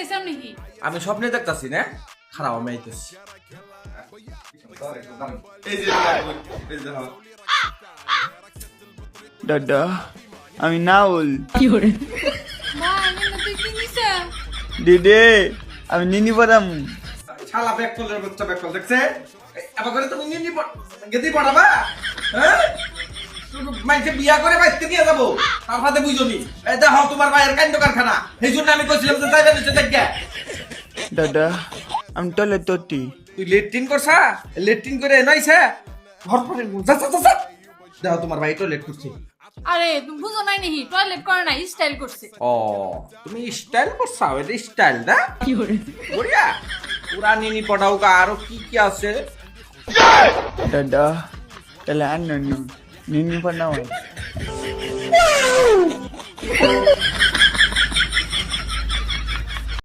দেখতেছাম নাকি? আমি স্বপ্নে দেখতাছি না, খারাপ আমি আইতেছি। এই যে এই যে দাদা আমি নাউল। মা আমি না তুই কি নিছা? দিদি আমি নিনি পড়াম। শালা ব্যাককলের বাচ্চা ব্যাককল দেখছে, আবার করে তুমি নিনি গেদি পড়াবা? হ্যাঁ, মাইকে বিয়া করে বাইতে নিয়ে যাবো, তার হাতে বুঝনি। এই দেখো তোমার ভাইয়ের কাণ্ড কারখানা, এই জন্য আমি কইছিলাম যে যাইবে নিচে দেখে। দাদা আমি টলে তটি। তুই লেট্রিন করছা, লেট্রিন করে এনাইছে ঘর পরে যা যা যা। দেখো তোমার ভাই টয়লেট করছে। আরে তুমি বুঝো নাই নাকি? টয়লেট করে না, স্টাইল করছে। ও তুমি স্টাইল করছাও, এটা স্টাইল না? বড়িয়া পুরা নিনি পড়াও কা, আরো কি কি আছে? দাদা তাহলে আর নিনি পড়াও।